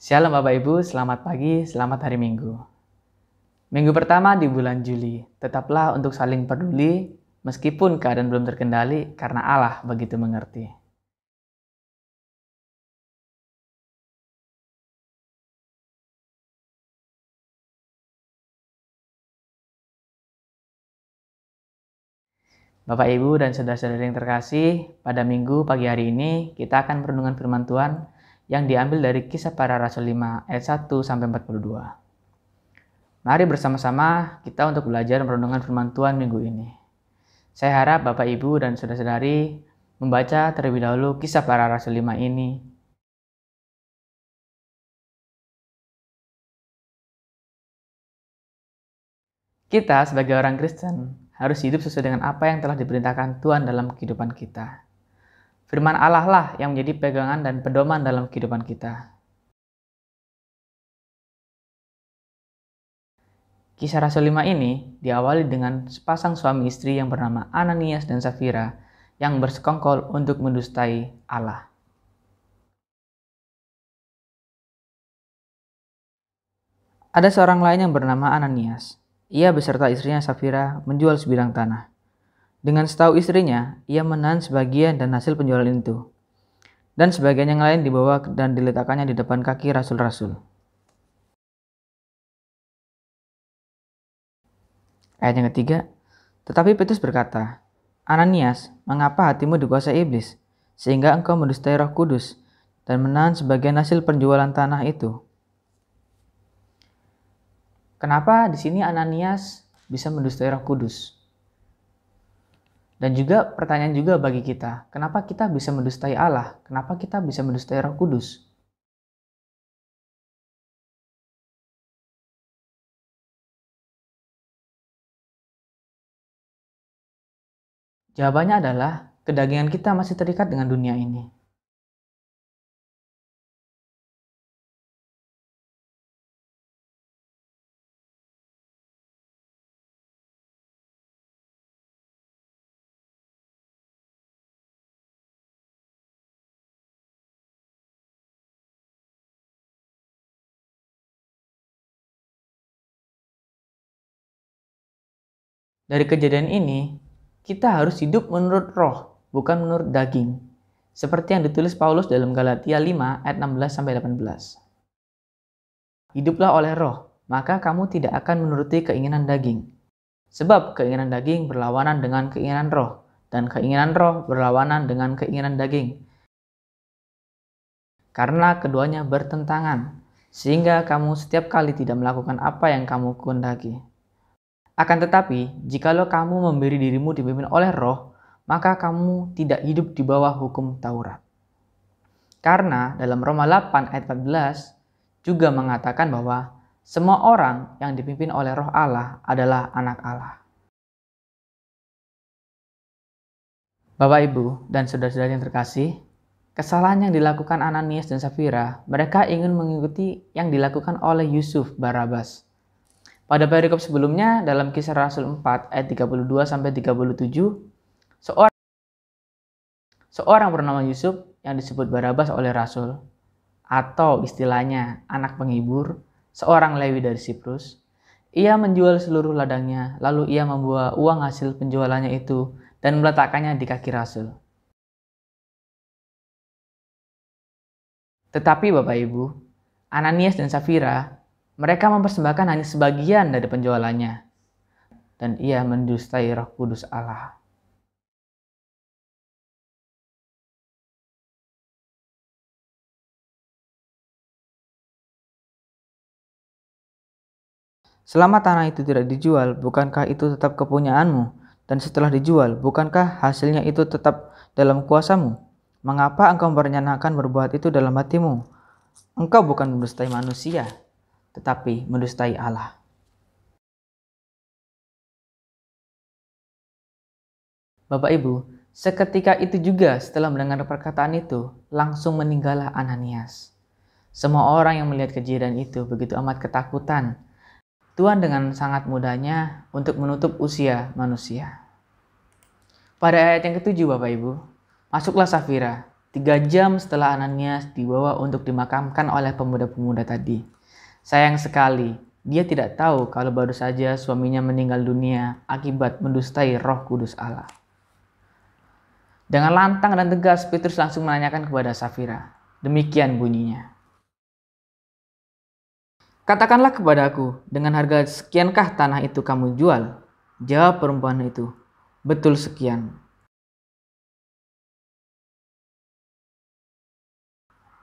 Shalom Bapak Ibu, selamat pagi, selamat hari Minggu. Minggu pertama di bulan Juli, tetaplah untuk saling peduli meskipun keadaan belum terkendali karena Allah begitu mengerti. Bapak Ibu dan saudara-saudari yang terkasih, pada Minggu pagi hari ini kita akan merenungkan firman Tuhan yang diambil dari Kisah Para Rasul 5 ayat 1-42. Mari bersama-sama kita untuk belajar merenungkan firman Tuhan minggu ini. Saya harap Bapak Ibu dan saudara-saudari membaca terlebih dahulu Kisah Para Rasul 5 ini. Kita sebagai orang Kristen harus hidup sesuai dengan apa yang telah diperintahkan Tuhan dalam kehidupan kita. Firman Allah lah yang menjadi pegangan dan pedoman dalam kehidupan kita. Kisah Rasul 5 ini diawali dengan sepasang suami istri yang bernama Ananias dan Safira yang bersekongkol untuk mendustai Allah. Ada seorang lain yang bernama Ananias. Ia beserta istrinya Safira menjual sebidang tanah. Dengan setahu istrinya, ia menahan sebagian dan hasil penjualan itu. Dan sebagian yang lain dibawa dan diletakkannya di depan kaki rasul-rasul. Ayat yang ketiga, tetapi Petrus berkata, Ananias, mengapa hatimu dikuasai iblis, sehingga engkau mendustai Roh Kudus dan menahan sebagian hasil penjualan tanah itu? Kenapa di sini Ananias bisa mendustai Roh Kudus? Dan juga pertanyaan juga bagi kita, kenapa kita bisa mendustai Allah? Kenapa kita bisa mendustai Roh Kudus? Jawabannya adalah kedagingan kita masih terikat dengan dunia ini. Dari kejadian ini, kita harus hidup menurut roh, bukan menurut daging. Seperti yang ditulis Paulus dalam Galatia 5 ayat 16-18. Hiduplah oleh roh, maka kamu tidak akan menuruti keinginan daging. Sebab keinginan daging berlawanan dengan keinginan roh, dan keinginan roh berlawanan dengan keinginan daging. Karena keduanya bertentangan, sehingga kamu setiap kali tidak melakukan apa yang kamu kehendaki. Akan tetapi, jikalau kamu memberi dirimu dipimpin oleh roh, maka kamu tidak hidup di bawah hukum Taurat. Karena dalam Roma 8 ayat 14 juga mengatakan bahwa semua orang yang dipimpin oleh roh Allah adalah anak Allah. Bapak Ibu dan saudara-saudara yang terkasih, kesalahan yang dilakukan Ananias dan Safira, mereka ingin mengikuti yang dilakukan oleh Yusuf Barabas. Pada perikop sebelumnya dalam Kisah Rasul 4 ayat 32-37, seorang bernama Yusuf yang disebut Barabas oleh Rasul, atau istilahnya anak penghibur, seorang Lewi dari Siprus, ia menjual seluruh ladangnya, lalu ia membawa uang hasil penjualannya itu dan meletakkannya di kaki Rasul. Tetapi Bapak Ibu, Ananias dan Safira, mereka mempersembahkan hanya sebagian dari penjualannya, dan ia mendustai Roh Kudus Allah. Selama tanah itu tidak dijual, bukankah itu tetap kepunyaanmu? Dan setelah dijual, bukankah hasilnya itu tetap dalam kuasamu? Mengapa engkau merencanakan berbuat itu dalam hatimu? Engkau bukan mendustai manusia, tetapi mendustai Allah. Bapak Ibu, seketika itu juga setelah mendengar perkataan itu, langsung meninggallah Ananias. Semua orang yang melihat kejadian itu begitu amat ketakutan. Tuhan dengan sangat mudahnya untuk menutup usia manusia. Pada ayat yang ketujuh Bapak Ibu, masuklah Safira. 3 jam setelah Ananias dibawa untuk dimakamkan oleh pemuda-pemuda tadi. Sayang sekali, dia tidak tahu kalau baru saja suaminya meninggal dunia akibat mendustai Roh Kudus Allah. Dengan lantang dan tegas, Petrus langsung menanyakan kepada Safira. Demikian bunyinya. Katakanlah kepadaku, dengan harga sekiankah tanah itu kamu jual? Jawab perempuan itu, betul sekian.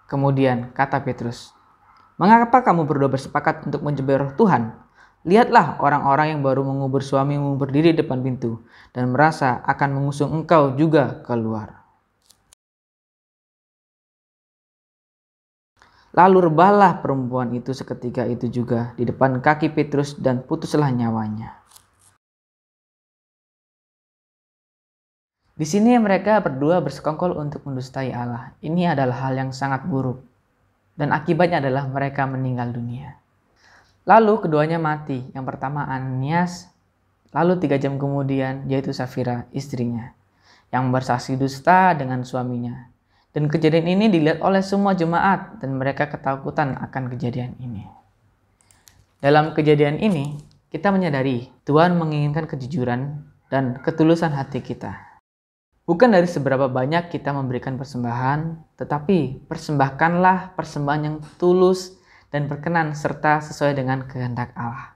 Kemudian kata Petrus, mengapa kamu berdua bersepakat untuk mencuri Roh Tuhan? Lihatlah orang-orang yang baru mengubur suamimu berdiri di depan pintu dan merasa akan mengusung engkau juga keluar. Lalu rebahlah perempuan itu seketika itu juga di depan kaki Petrus dan putuslah nyawanya. Di sini mereka berdua bersekongkol untuk mendustai Allah. Ini adalah hal yang sangat buruk. Dan akibatnya adalah mereka meninggal dunia. Lalu keduanya mati. Yang pertama Ananias, lalu 3 jam kemudian yaitu Safira istrinya yang bersaksi dusta dengan suaminya. Dan kejadian ini dilihat oleh semua jemaat dan mereka ketakutan akan kejadian ini. Dalam kejadian ini kita menyadari Tuhan menginginkan kejujuran dan ketulusan hati kita. Bukan dari seberapa banyak kita memberikan persembahan, tetapi persembahkanlah persembahan yang tulus dan berkenan serta sesuai dengan kehendak Allah.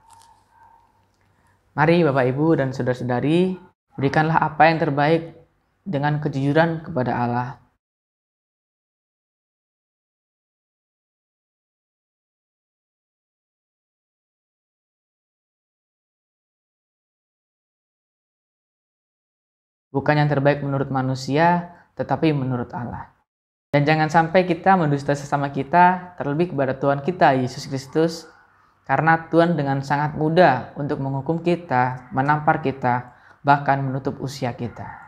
Mari Bapak Ibu dan Saudara-saudari, berikanlah apa yang terbaik dengan kejujuran kepada Allah. Bukan yang terbaik menurut manusia, tetapi menurut Allah. Dan jangan sampai kita mendusta sesama kita, terlebih kepada Tuhan kita, Yesus Kristus, karena Tuhan dengan sangat mudah untuk menghukum kita, menampar kita, bahkan menutup usia kita.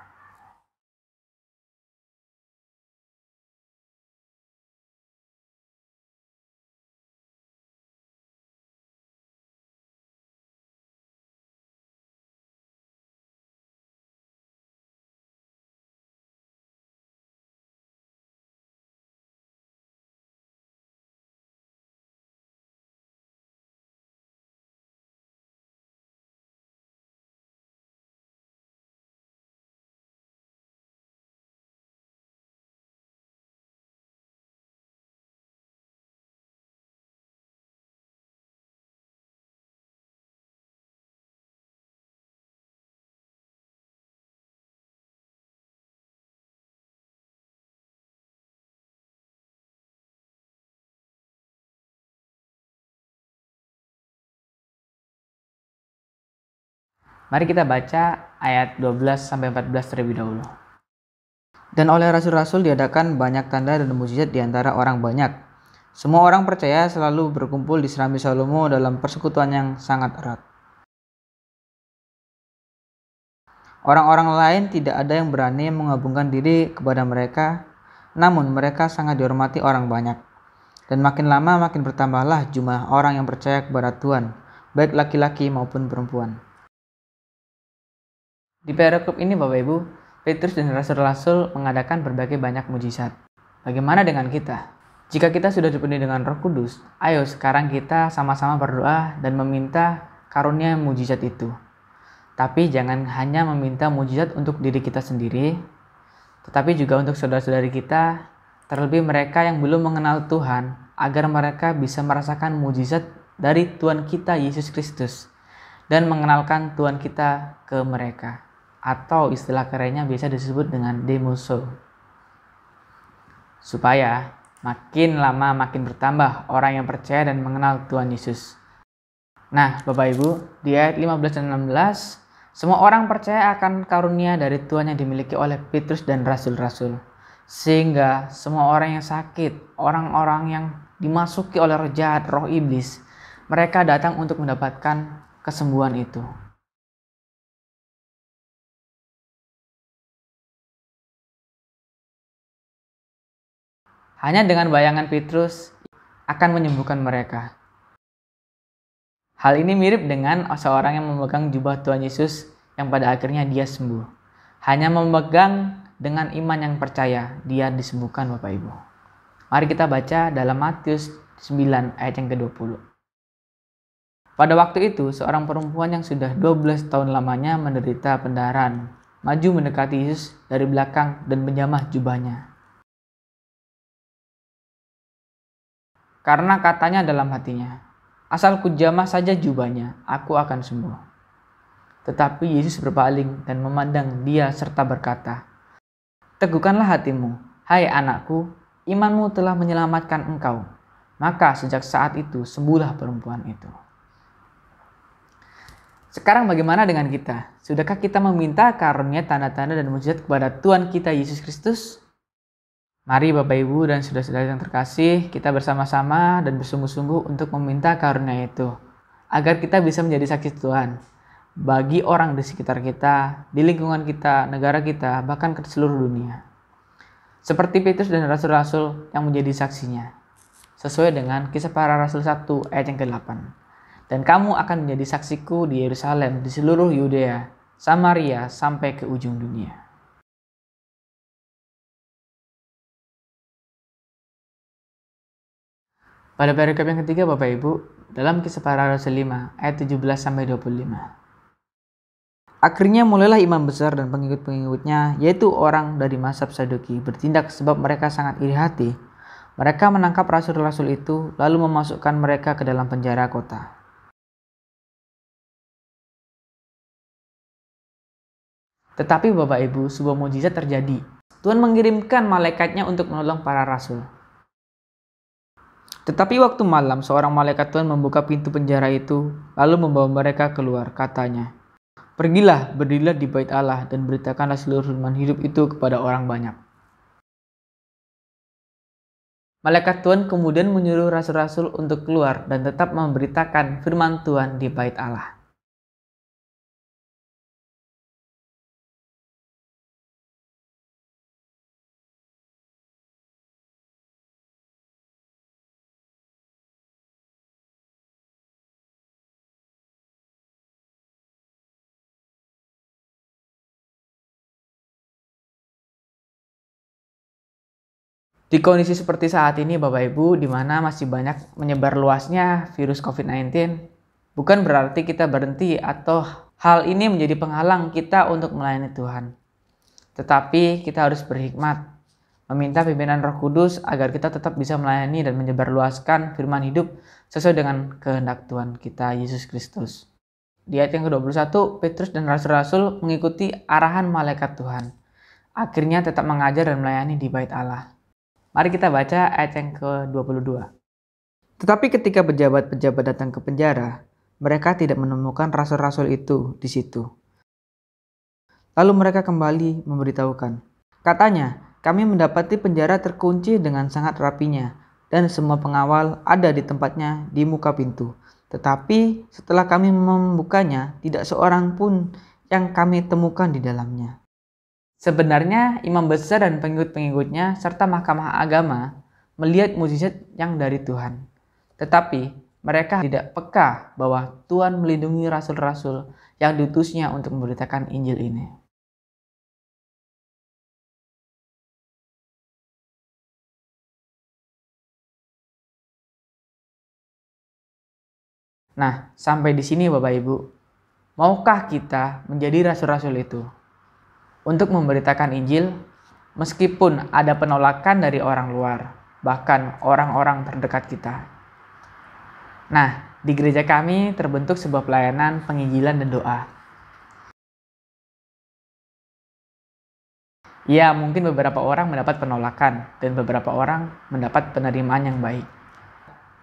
Mari kita baca ayat 12-14 terlebih dahulu. Dan oleh rasul-rasul diadakan banyak tanda dan mukjizat di antara orang banyak. Semua orang percaya selalu berkumpul di serambi Salomo dalam persekutuan yang sangat erat. Orang-orang lain tidak ada yang berani menggabungkan diri kepada mereka, namun mereka sangat dihormati orang banyak. Dan makin lama makin bertambahlah jumlah orang yang percaya kepada Tuhan, baik laki-laki maupun perempuan. Di perikop ini Bapak Ibu, Petrus dan rasul-rasul mengadakan berbagai banyak mujizat. Bagaimana dengan kita? Jika kita sudah dipenuhi dengan Roh Kudus, ayo sekarang kita sama-sama berdoa dan meminta karunia mujizat itu. Tapi jangan hanya meminta mujizat untuk diri kita sendiri, tetapi juga untuk saudara-saudari kita, terlebih mereka yang belum mengenal Tuhan, agar mereka bisa merasakan mujizat dari Tuhan kita Yesus Kristus dan mengenalkan Tuhan kita ke mereka. Atau istilah kerennya biasa disebut dengan demoso. Supaya makin lama makin bertambah orang yang percaya dan mengenal Tuhan Yesus. Nah Bapak Ibu, di ayat 15 dan 16, semua orang percaya akan karunia dari Tuhan yang dimiliki oleh Petrus dan rasul-rasul. Sehingga semua orang yang sakit, orang-orang yang dimasuki oleh roh jahat, roh iblis, mereka datang untuk mendapatkan kesembuhan itu. Hanya dengan bayangan Petrus akan menyembuhkan mereka. Hal ini mirip dengan seorang yang memegang jubah Tuhan Yesus yang pada akhirnya dia sembuh. Hanya memegang dengan iman yang percaya, dia disembuhkan Bapak Ibu. Mari kita baca dalam Matius 9 ayat yang ke-20. Pada waktu itu, seorang perempuan yang sudah 12 tahun lamanya menderita pendarahan, maju mendekati Yesus dari belakang dan menjamah jubahnya. Karena katanya dalam hatinya, asal kujamah saja jubahnya, aku akan sembuh. Tetapi Yesus berpaling dan memandang dia serta berkata, teguhkanlah hatimu, hai anakku, imanmu telah menyelamatkan engkau. Maka sejak saat itu sembuhlah perempuan itu. Sekarang bagaimana dengan kita? Sudahkah kita meminta karunia tanda-tanda dan mujizat kepada Tuhan kita Yesus Kristus? Mari Bapak Ibu dan saudara-saudara yang terkasih, kita bersama-sama dan bersungguh-sungguh untuk meminta karunia itu, agar kita bisa menjadi saksi Tuhan bagi orang di sekitar kita, di lingkungan kita, negara kita, bahkan ke seluruh dunia. Seperti Petrus dan Rasul-Rasul yang menjadi saksinya, sesuai dengan Kisah Para Rasul 1 ayat yang ke-8. Dan kamu akan menjadi saksiku di Yerusalem, di seluruh Yudea, Samaria, sampai ke ujung dunia. Pada perikop yang ketiga Bapak Ibu, dalam Kisah Para Rasul 5 ayat 17-25. Akhirnya mulailah imam besar dan pengikut-pengikutnya, yaitu orang dari mazhab Saduki, bertindak sebab mereka sangat iri hati. Mereka menangkap rasul-rasul itu, lalu memasukkan mereka ke dalam penjara kota. Tetapi Bapak Ibu, sebuah mukjizat terjadi. Tuhan mengirimkan malaikatnya untuk menolong para rasul. Tetapi waktu malam, seorang malaikat Tuhan membuka pintu penjara itu, lalu membawa mereka keluar. Katanya, pergilah, berdirilah di bait Allah, dan beritakanlah seluruh firman hidup itu kepada orang banyak. Malaikat Tuhan kemudian menyuruh rasul-rasul untuk keluar dan tetap memberitakan firman Tuhan di bait Allah. Di kondisi seperti saat ini Bapak Ibu, di mana masih banyak menyebar luasnya virus COVID-19, bukan berarti kita berhenti atau hal ini menjadi penghalang kita untuk melayani Tuhan. Tetapi kita harus berhikmat, meminta pimpinan Roh Kudus agar kita tetap bisa melayani dan menyebarluaskan firman hidup sesuai dengan kehendak Tuhan kita Yesus Kristus. Di ayat yang ke-21, Petrus dan rasul-rasul mengikuti arahan malaikat Tuhan. Akhirnya tetap mengajar dan melayani di bait Allah. Mari kita baca ayat yang ke-22. Tetapi ketika pejabat-pejabat datang ke penjara, mereka tidak menemukan rasul-rasul itu di situ. Lalu mereka kembali memberitahukan. Katanya, kami mendapati penjara terkunci dengan sangat rapinya, dan semua pengawal ada di tempatnya di muka pintu. Tetapi setelah kami membukanya, tidak seorang pun yang kami temukan di dalamnya. Sebenarnya imam besar dan pengikut-pengikutnya serta mahkamah agama melihat mukjizat yang dari Tuhan. Tetapi mereka tidak peka bahwa Tuhan melindungi rasul-rasul yang diutusnya untuk memberitakan Injil ini. Nah, sampai di sini Bapak Ibu, maukah kita menjadi rasul-rasul itu? Untuk memberitakan Injil, meskipun ada penolakan dari orang luar, bahkan orang-orang terdekat kita. Nah, di gereja kami terbentuk sebuah pelayanan penginjilan dan doa. Ya, mungkin beberapa orang mendapat penolakan dan beberapa orang mendapat penerimaan yang baik.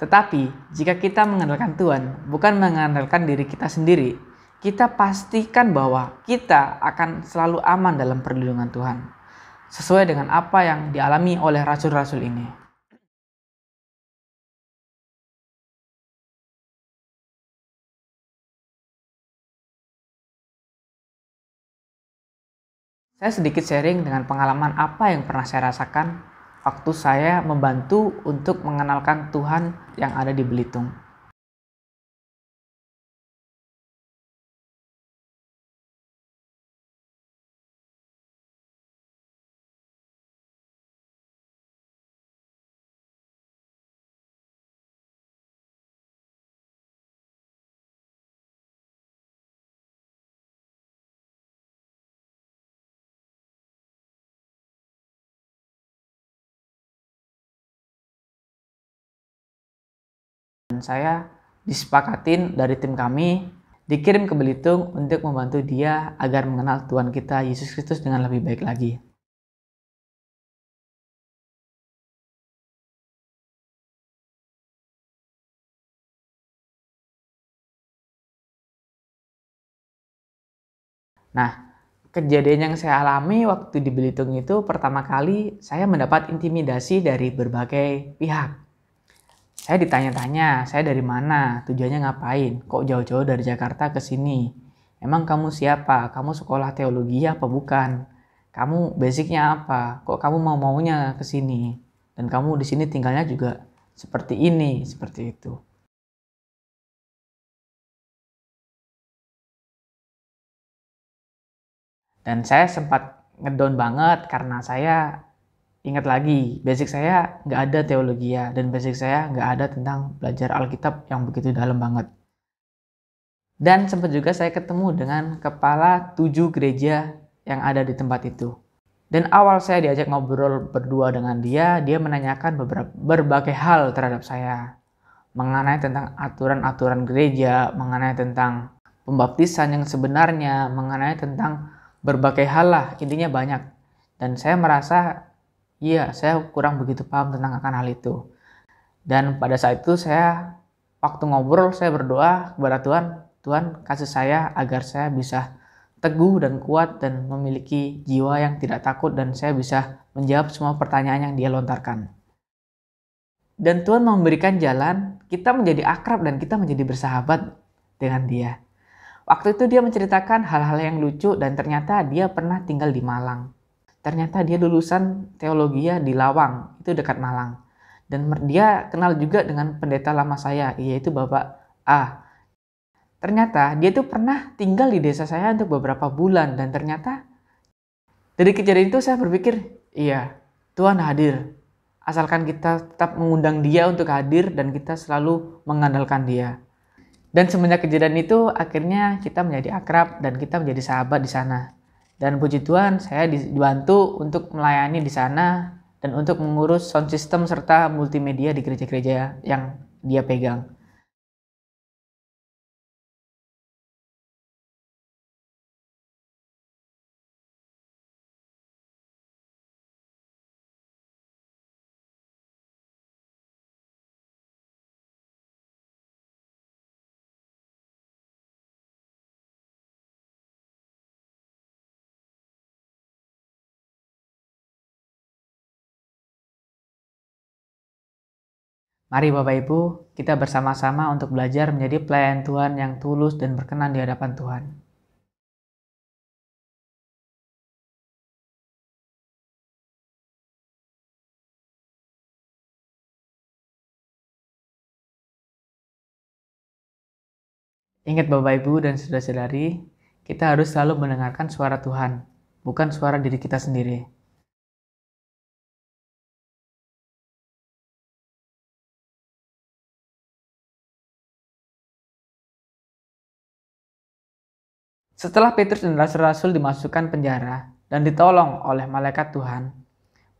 Tetapi, jika kita mengandalkan Tuhan, bukan mengandalkan diri kita sendiri, kita pastikan bahwa kita akan selalu aman dalam perlindungan Tuhan, sesuai dengan apa yang dialami oleh rasul-rasul ini. Saya sedikit sharing dengan pengalaman apa yang pernah saya rasakan waktu saya membantu untuk mengenalkan Tuhan yang ada di Belitung. Dan saya disepakatin dari tim kami, dikirim ke Belitung untuk membantu dia agar mengenal Tuhan kita Yesus Kristus dengan lebih baik lagi. Nah, kejadian yang saya alami waktu di Belitung itu pertama kali saya mendapat intimidasi dari berbagai pihak. Saya ditanya-tanya, saya dari mana, tujuannya ngapain, kok jauh-jauh dari Jakarta ke sini. Emang kamu siapa? Kamu sekolah teologi apa bukan? Kamu basicnya apa? Kok kamu mau-maunya ke sini? Dan kamu di sini tinggalnya juga seperti ini, seperti itu. Dan saya sempat ngedown banget karena saya ingat lagi, basic saya nggak ada teologi ya, dan basic saya nggak ada tentang belajar Alkitab yang begitu dalam banget. Dan sempat juga saya ketemu dengan kepala 7 gereja yang ada di tempat itu. Dan awal saya diajak ngobrol berdua dengan dia, dia menanyakan berbagai hal terhadap saya. Mengenai tentang aturan-aturan gereja, mengenai tentang pembaptisan yang sebenarnya, mengenai tentang berbagai hal lah, intinya banyak. Dan saya merasa, iya, saya kurang begitu paham tentang akan hal itu. Dan pada saat itu saya, waktu ngobrol, saya berdoa kepada Tuhan, Tuhan kasih saya agar saya bisa teguh dan kuat dan memiliki jiwa yang tidak takut dan saya bisa menjawab semua pertanyaan yang dia lontarkan. Dan Tuhan memberikan jalan, kita menjadi akrab dan kita menjadi bersahabat dengan dia. Waktu itu dia menceritakan hal-hal yang lucu dan ternyata dia pernah tinggal di Malang. Ternyata dia lulusan teologi di Lawang, itu dekat Malang. Dan dia kenal juga dengan pendeta lama saya, yaitu Bapak A. Ternyata dia tuh pernah tinggal di desa saya untuk beberapa bulan dan ternyata dari kejadian itu saya berpikir, iya, Tuhan hadir. Asalkan kita tetap mengundang dia untuk hadir dan kita selalu mengandalkan dia. Dan semenjak kejadian itu akhirnya kita menjadi akrab dan kita menjadi sahabat di sana. Dan puji Tuhan saya dibantu untuk melayani di sana dan untuk mengurus sound system serta multimedia di gereja-gereja yang dia pegang. Mari Bapak Ibu, kita bersama-sama untuk belajar menjadi pelayan Tuhan yang tulus dan berkenan di hadapan Tuhan. Ingat Bapak Ibu dan saudara-saudari, kita harus selalu mendengarkan suara Tuhan, bukan suara diri kita sendiri. Setelah Petrus dan rasul-rasul dimasukkan penjara dan ditolong oleh malaikat Tuhan,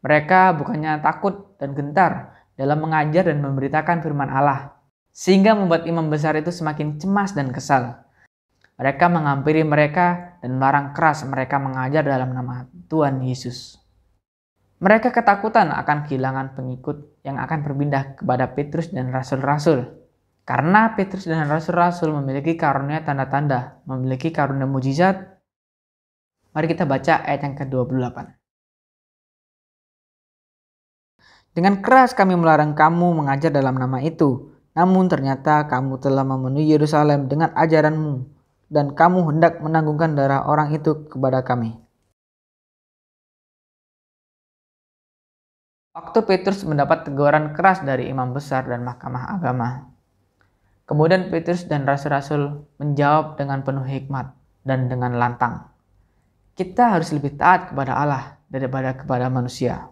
mereka bukannya takut dan gentar dalam mengajar dan memberitakan firman Allah, sehingga membuat imam besar itu semakin cemas dan kesal. Mereka menghampiri mereka dan melarang keras mereka mengajar dalam nama Tuhan Yesus. Mereka ketakutan akan kehilangan pengikut yang akan berpindah kepada Petrus dan rasul-rasul. Karena Petrus dan rasul-rasul memiliki karunia tanda-tanda, memiliki karunia mujizat. Mari kita baca ayat yang ke-28. Dengan keras kami melarang kamu mengajar dalam nama itu, namun ternyata kamu telah memenuhi Yerusalem dengan ajaranmu, dan kamu hendak menanggungkan darah orang itu kepada kami. Waktu Petrus mendapat teguran keras dari imam besar dan mahkamah agama, kemudian Petrus dan rasul-rasul menjawab dengan penuh hikmat dan dengan lantang. Kita harus lebih taat kepada Allah daripada kepada manusia.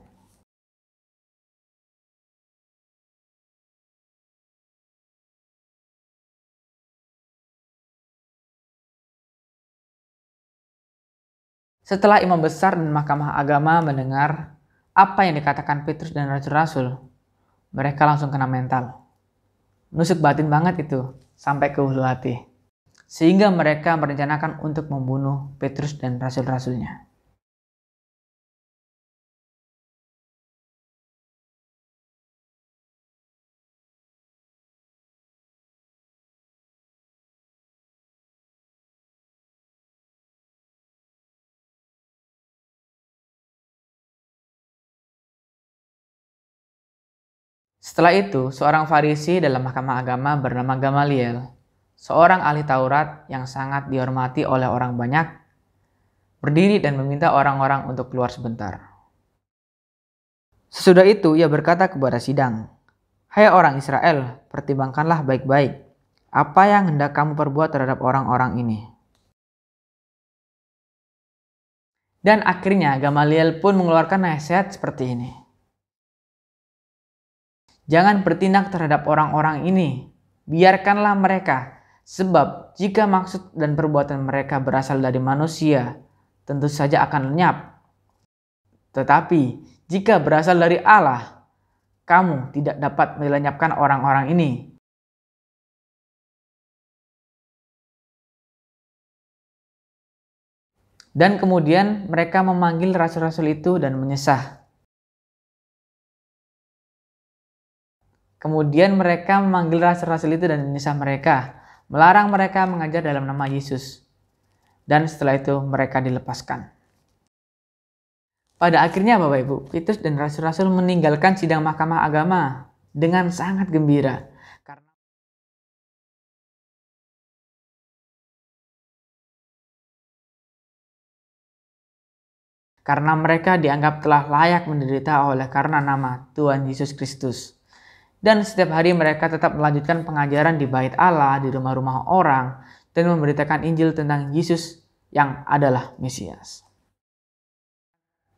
Setelah imam besar dan mahkamah agama mendengar apa yang dikatakan Petrus dan rasul-rasul, mereka langsung kena mental. Menusuk batin banget itu, sampai ke hulu hati. Sehingga mereka merencanakan untuk membunuh Petrus dan rasul-rasulnya. Setelah itu, seorang Farisi dalam mahkamah agama bernama Gamaliel, seorang ahli Taurat yang sangat dihormati oleh orang banyak, berdiri dan meminta orang-orang untuk keluar sebentar. Sesudah itu ia berkata kepada sidang, "Hai orang Israel, pertimbangkanlah baik-baik apa yang hendak kamu perbuat terhadap orang-orang ini." Dan akhirnya Gamaliel pun mengeluarkan nasihat seperti ini. Jangan bertindak terhadap orang-orang ini, biarkanlah mereka, sebab jika maksud dan perbuatan mereka berasal dari manusia, tentu saja akan lenyap. Tetapi jika berasal dari Allah, kamu tidak dapat melenyapkan orang-orang ini. Dan kemudian mereka memanggil rasul-rasul itu dan menyesah. Kemudian mereka memanggil rasul-rasul itu dan menyesah mereka, melarang mereka mengajar dalam nama Yesus. Dan setelah itu mereka dilepaskan. Pada akhirnya Bapak Ibu, Petrus dan rasul-rasul meninggalkan sidang mahkamah agama dengan sangat gembira. Karena mereka dianggap telah layak menderita oleh karena nama Tuhan Yesus Kristus. Dan setiap hari mereka tetap melanjutkan pengajaran di bait Allah, di rumah-rumah orang, dan memberitakan Injil tentang Yesus yang adalah Mesias.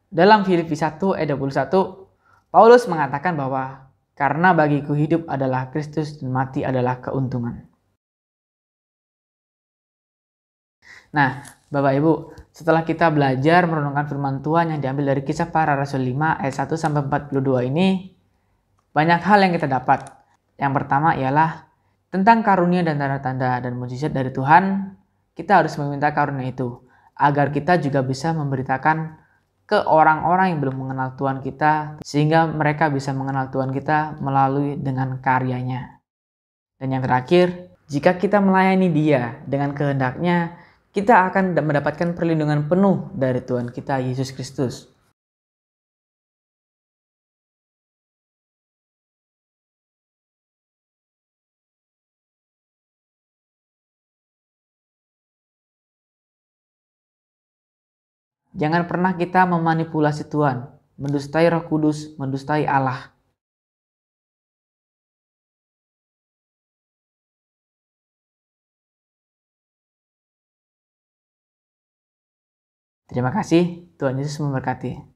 Dalam Filipi 1 ayat 21, Paulus mengatakan bahwa karena bagiku hidup adalah Kristus dan mati adalah keuntungan. Nah, Bapak Ibu, setelah kita belajar merenungkan firman Tuhan yang diambil dari Kisah Para Rasul 5 ayat 1 sampai 42 ini, banyak hal yang kita dapat. Yang pertama ialah tentang karunia dan tanda-tanda dan mukjizat dari Tuhan. Kita harus meminta karunia itu agar kita juga bisa memberitakan ke orang-orang yang belum mengenal Tuhan kita, sehingga mereka bisa mengenal Tuhan kita melalui dengan karyanya. Dan yang terakhir, jika kita melayani Dia dengan kehendaknya, kita akan mendapatkan perlindungan penuh dari Tuhan kita Yesus Kristus. Jangan pernah kita memanipulasi Tuhan, mendustai Roh Kudus, mendustai Allah. Terima kasih, Tuhan Yesus memberkati.